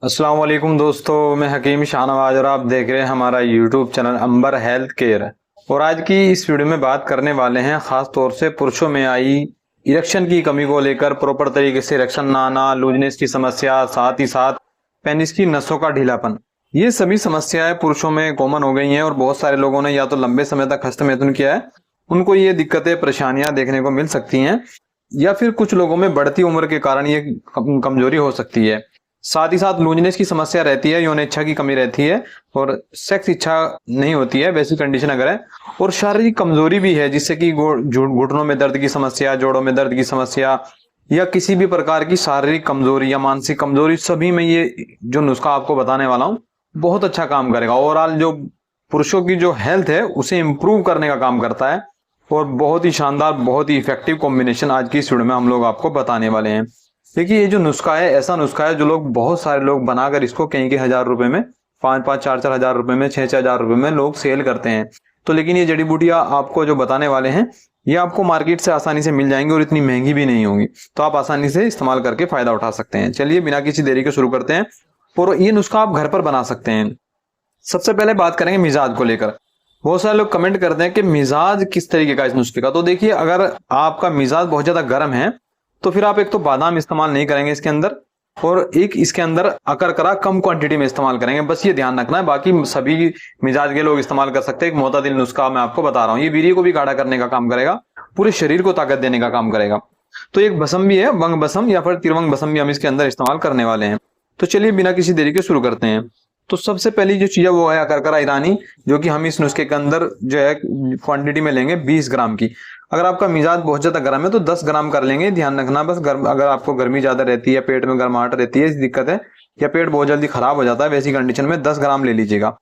अस्सलाम वालेकुम दोस्तों, मैं हकीम शाहनवाज और आप देख रहे हैं हमारा यूट्यूब चैनल अंबर हेल्थ केयर। और आज की इस वीडियो में बात करने वाले हैं खास तौर से पुरुषों में आई इरेक्शन की कमी को लेकर। प्रॉपर तरीके से इरेक्शन ना आना, लूजनेस की समस्या, साथ ही साथ पेनिस की नसों का ढीलापन, ये सभी समस्याएं पुरुषों में कॉमन हो गई हैं। और बहुत सारे लोगों ने या तो लंबे समय तक हस्तमैथुन किया है, उनको ये दिक्कतें परेशानियां देखने को मिल सकती हैं, या फिर कुछ लोगों में बढ़ती उम्र के कारण ये कमजोरी हो सकती है। साथ ही साथ लूजनेस की समस्या रहती है, यौन इच्छा की कमी रहती है और सेक्स इच्छा नहीं होती है वैसी कंडीशन अगर है। और शारीरिक कमजोरी भी है, जिससे कि घुटनों में दर्द की समस्या, जोड़ों में दर्द की समस्या, या किसी भी प्रकार की शारीरिक कमजोरी या मानसिक कमजोरी, सभी में ये जो नुस्खा आपको बताने वाला हूँ बहुत अच्छा काम करेगा। ओवरऑल जो पुरुषों की जो हेल्थ है उसे इंप्रूव करने का काम करता है। और बहुत ही शानदार, बहुत ही इफेक्टिव कॉम्बिनेशन आज की इस वीडियो में हम लोग आपको बताने वाले हैं। देखिए, ये जो नुस्खा है ऐसा नुस्खा है जो लोग, बहुत सारे लोग बनाकर इसको कहीं के 1,000 रुपए में, 5-5, 4-4 हजार रुपए में, 6-6 हजार रुपए में लोग सेल करते हैं। तो लेकिन ये जड़ी बूटियां आपको जो बताने वाले हैं ये आपको मार्केट से आसानी से मिल जाएंगी और इतनी महंगी भी नहीं होंगी, तो आप आसानी से इस्तेमाल करके फायदा उठा सकते हैं। चलिए बिना किसी देरी के शुरू करते हैं। और ये नुस्खा आप घर पर बना सकते हैं। सबसे पहले बात करेंगे मिजाज को लेकर। बहुत सारे लोग कमेंट करते हैं कि मिजाज किस तरीके का इस नुस्खे का। तो देखिए, अगर आपका मिजाज बहुत ज्यादा गर्म है तो फिर आप एक तो बादाम इस्तेमाल नहीं करेंगे इसके अंदर, और एक इसके अंदर अकरकरा कम क्वांटिटी में इस्तेमाल करेंगे, बस ये ध्यान रखना है। बाकी सभी मिजाज के लोग इस्तेमाल कर सकते हैं। एक मोतदिल नुस्खा मैं आपको बता रहा हूँ, ये वीर्य को भी गाढ़ा करने का काम करेगा, पूरे शरीर को ताकत देने का काम करेगा। तो एक बसम भी है, वंग बसम या फिर तिरवंग बसम भी हम इसके अंदर इस्तेमाल करने वाले हैं। तो चलिए बिना किसी देरी के शुरू करते हैं। तो सबसे पहली जो चीज है वो है अकरकरा ईरानी, जो कि हम इस नुस्खे के अंदर जो है क्वांटिटी में लेंगे 20 ग्राम की। अगर आपका मिजाज बहुत ज्यादा गर्म है तो 10 ग्राम कर लेंगे, ध्यान रखना बस। गर्म, अगर आपको गर्मी ज्यादा रहती है, पेट में गर्माहट रहती है, इस दिक्कत है, या पेट बहुत जल्दी खराब हो जाता है, वैसी कंडीशन में 10 ग्राम ले लीजिएगा।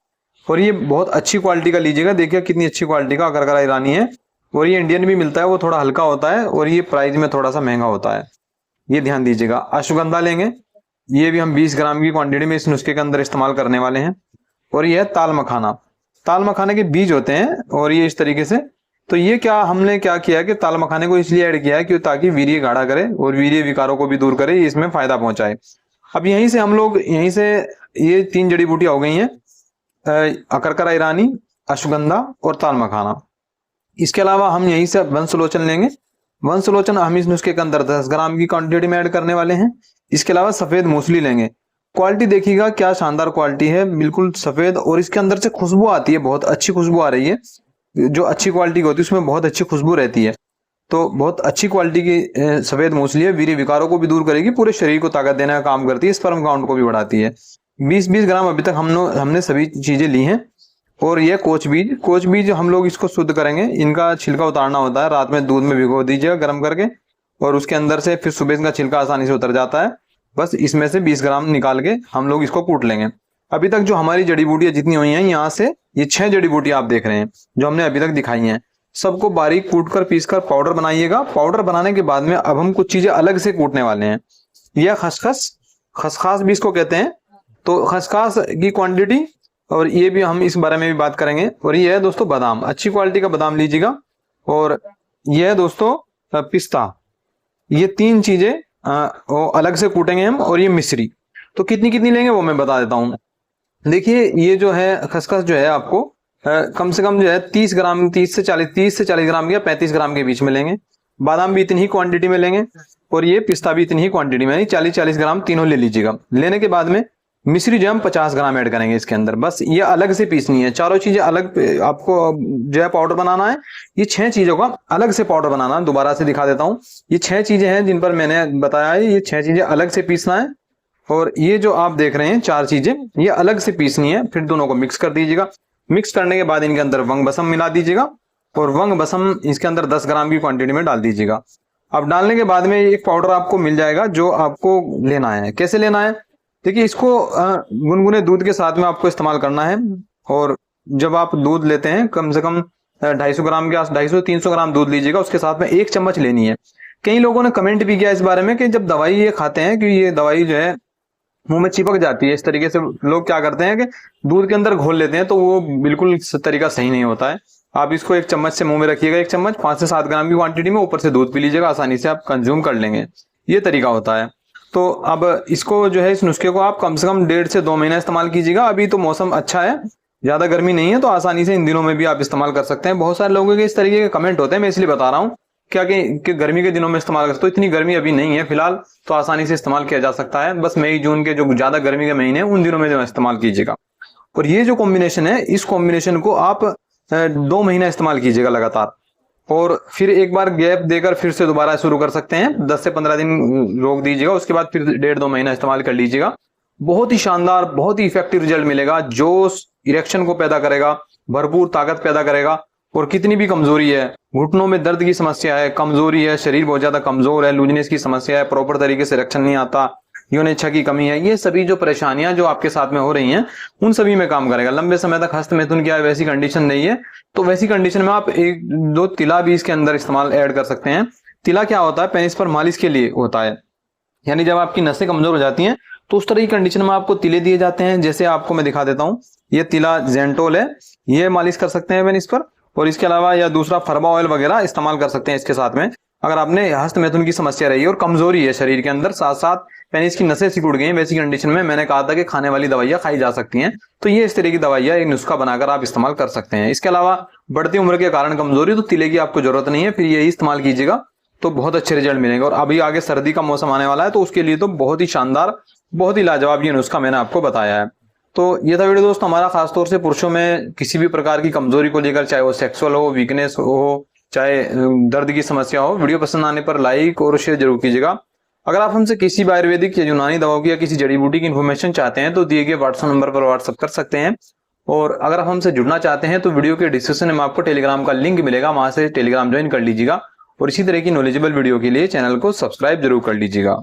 और ये बहुत अच्छी क्वालिटी का लीजिएगा। देखिए कितनी अच्छी क्वालिटी का अकरकरा ईरानी है। और ये इंडियन भी मिलता है, वो थोड़ा हल्का होता है और ये प्राइस में थोड़ा सा महंगा होता है, ये ध्यान दीजिएगा। अश्वगंधा लेंगे, ये भी हम 20 ग्राम की क्वांटिटी में इस नुस्खे के अंदर इस्तेमाल करने वाले हैं। और ये है ताल मखाना। ताल मखाने के बीज होते हैं और ये इस तरीके से। तो ये क्या हमने क्या किया है कि ताल मखाने को इसलिए ऐड किया है कि ताकि वीर्य गाढ़ा करे और वीर्य विकारों को भी दूर करे, इसमें फायदा पहुंचाए। अब यहीं से हम लोग, यहीं से ये 3 जड़ी बूटियां हो गई हैं, अकरकरा ईरानी, अश्वगंधा और ताल मखाना। इसके अलावा हम यहीं से वंशलोचन लेंगे। वंशलोचन हम इस नुस्खे के अंदर 10 ग्राम की क्वांटिटी में ऐड करने वाले हैं। इसके अलावा सफेद मूसली लेंगे। क्वालिटी देखिएगा क्या शानदार क्वालिटी है, बिल्कुल सफेद, और इसके अंदर से खुशबू आती है, बहुत अच्छी खुशबू आ रही है। जो अच्छी क्वालिटी की होती है उसमें बहुत अच्छी खुशबू रहती है। तो बहुत अच्छी क्वालिटी की सफेद मूसली है, वीर्य विकारों को भी दूर करेगी, पूरे शरीर को ताकत देने का काम करती है, स्पर्म काउंट को भी बढ़ाती है। 20-20 ग्राम अभी तक हमने सभी चीजें ली हैं। और ये कोच बीज हम लोग इसको शुद्ध करेंगे। इनका छिलका उतारना होता है, रात में दूध में भिगो दीजिएगा गर्म करके, और उसके अंदर से फिर सुबह इसका छिलका आसानी से उतर जाता है। बस इसमें से 20 ग्राम निकाल के हम लोग इसको कूट लेंगे। अभी तक जो हमारी जड़ी बूटियां जितनी हुई हैं, यहाँ से ये 6 जड़ी बूटियां आप देख रहे हैं जो हमने अभी तक दिखाई हैं, सबको बारीक कूट कर पीस कर पाउडर बनाइएगा। पाउडर बनाने के बाद में अब हम कुछ चीजें अलग से कूटने वाले हैं। यह खसखस, खसखास भी इसको कहते हैं। तो खसखास की क्वांटिटी, और ये भी हम इस बारे में भी बात करेंगे। और ये है दोस्तों बादाम, अच्छी क्वालिटी का बादाम लीजिएगा। और ये है दोस्तों पिस्ता। ये 3 चीजें वो अलग से कूटेंगे हम। और ये मिश्री, तो कितनी कितनी लेंगे वो मैं बता देता हूँ। देखिए, ये जो है खसखस जो है आपको कम से कम जो है 30 ग्राम, 30 से 40 ग्राम या 35 ग्राम के बीच में लेंगे। बादाम भी इतनी ही क्वांटिटी में लेंगे और ये पिस्ता भी इतनी ही क्वांटिटी में, 40-40 ग्राम तीनों ले लीजिएगा। लेने के बाद में मिश्री जो हम 50 ग्राम ऐड करेंगे इसके अंदर। बस ये अलग से पीसनी है, चारों चीजें अलग आपको जो है पाउडर बनाना है। ये 6 चीजों का अलग से पाउडर बनाना है। दोबारा से दिखा देता हूँ, ये 6 चीजें हैं जिन पर मैंने बताया है, ये 6 चीजें अलग से पीसना है। और ये जो आप देख रहे हैं 4 चीजें, ये अलग से पीसनी है। फिर दोनों को मिक्स कर दीजिएगा। मिक्स करने के बाद इनके अंदर वंग बसम मिला दीजिएगा, और वंग बसम इसके अंदर 10 ग्राम की क्वांटिटी में डाल दीजिएगा। अब डालने के बाद में एक पाउडर आपको मिल जाएगा जो आपको लेना है। कैसे लेना है, देखिए, इसको गुनगुने दूध के साथ में आपको इस्तेमाल करना है। और जब आप दूध लेते हैं कम से कम 250 ग्राम के आस 250-300 ग्राम दूध लीजिएगा, उसके साथ में 1 चम्मच लेनी है। कई लोगों ने कमेंट भी किया इस बारे में कि जब दवाई ये खाते हैं कि ये दवाई जो है मुंह में चिपक जाती है। इस तरीके से लोग क्या करते हैं कि दूध के अंदर घोल लेते हैं, तो वो बिल्कुल तरीका सही नहीं होता है। आप इसको 1 चम्मच से मुंह में रखिएगा, 1 चम्मच 5 से 7 ग्राम की क्वांटिटी में, ऊपर से दूध पी लीजिएगा, आसानी से आप कंज्यूम कर लेंगे। ये तरीका होता है। तो अब इसको जो है, इस नुस्खे को आप कम से कम 1.5 से 2 महीना इस्तेमाल कीजिएगा। अभी तो मौसम अच्छा है, ज्यादा गर्मी नहीं है, तो आसानी से इन दिनों में भी आप इस्तेमाल कर सकते हैं। बहुत सारे लोगों के इस तरीके के कमेंट होते हैं, मैं इसलिए बता रहा हूँ क्या कि गर्मी के दिनों में इस्तेमाल कर सकते हो। इतनी गर्मी अभी नहीं है फिलहाल, तो आसानी से इस्तेमाल किया जा सकता है। बस मई जून के जो ज्यादा गर्मी के महीने हैं उन दिनों में जो इस्तेमाल कीजिएगा। और ये जो कॉम्बिनेशन है, इस कॉम्बिनेशन को आप 2 महीना इस्तेमाल कीजिएगा लगातार, और फिर एक बार गैप देकर फिर से दोबारा शुरू कर सकते हैं। 10 से 15 दिन रोक दीजिएगा, उसके बाद फिर 1.5-2 महीना इस्तेमाल कर लीजिएगा। बहुत ही शानदार, बहुत ही इफेक्टिव रिजल्ट मिलेगा। जोश, इरेक्शन को पैदा करेगा, भरपूर ताकत पैदा करेगा। और कितनी भी कमजोरी है, घुटनों में दर्द की समस्या है, कमजोरी है, शरीर बहुत ज्यादा कमजोर है, लूजनेस की समस्या है, प्रॉपर तरीके से इरेक्शन नहीं आता, यौन इच्छा की कमी है, ये सभी जो परेशानियां जो आपके साथ में हो रही हैं उन सभी में काम करेगा। लंबे समय तक हस्त मैथुन की वैसी कंडीशन नहीं है, तो वैसी कंडीशन में आप 1-2 तिला भी इसके अंदर इस्तेमाल ऐड कर सकते हैं। तिला क्या होता है? पेनिस पर मालिश के लिए होता है, यानी जब आपकी नसें कमजोर हो जाती हैं तो उस तरह की कंडीशन में आपको तिले दिए जाते हैं। जैसे आपको मैं दिखा देता हूँ, ये तिला जेंटोल है, ये मालिश कर सकते हैं पेनिस पर। और इसके अलावा या दूसरा फरबा ऑयल वगैरह इस्तेमाल कर सकते हैं इसके साथ में। अगर आपने हस्त मैथुन की समस्या रही है और कमजोरी है शरीर के अंदर, साथ साथ पेनिस की नसें सिकुड़ गई हैं, वैसी कंडीशन में मैंने कहा था कि खाने वाली दवाइयां खाई जा सकती हैं। तो ये इस तरह की दवाइयां एक नुस्खा बनाकर आप इस्तेमाल कर सकते हैं। इसके अलावा बढ़ती उम्र के कारण कमजोरी, तो तिले की आपको जरूरत नहीं है, फिर यही इस्तेमाल कीजिएगा तो बहुत अच्छे रिजल्ट मिलेंगे। और अभी आगे सर्दी का मौसम आने वाला है, तो उसके लिए तो बहुत ही शानदार, बहुत ही लाजवाब ये नुस्खा मैंने आपको बताया है। तो ये था वीडियो दोस्तों हमारा, खासतौर से पुरुषों में किसी भी प्रकार की कमजोरी को लेकर, चाहे वो सेक्सुअल हो, वीकनेस हो, चाहे दर्द की समस्या हो। वीडियो पसंद आने पर लाइक और शेयर जरूर कीजिएगा। अगर आप हमसे किसी भी आयुर्वेदिक या यूनानी दवाओं की या किसी जड़ी बूटी की इन्फॉर्मेशन चाहते हैं तो दिए गए व्हाट्सएप नंबर पर व्हाट्सएप कर सकते हैं। और अगर आप हमसे जुड़ना चाहते हैं तो वीडियो के डिस्क्रिप्शन में आपको टेलीग्राम का लिंक मिलेगा, वहां से टेलीग्राम ज्वाइन कर लीजिएगा। और इसी तरह की नॉलेजेबल वीडियो के लिए चैनल को सब्सक्राइब जरूर कर लीजिएगा।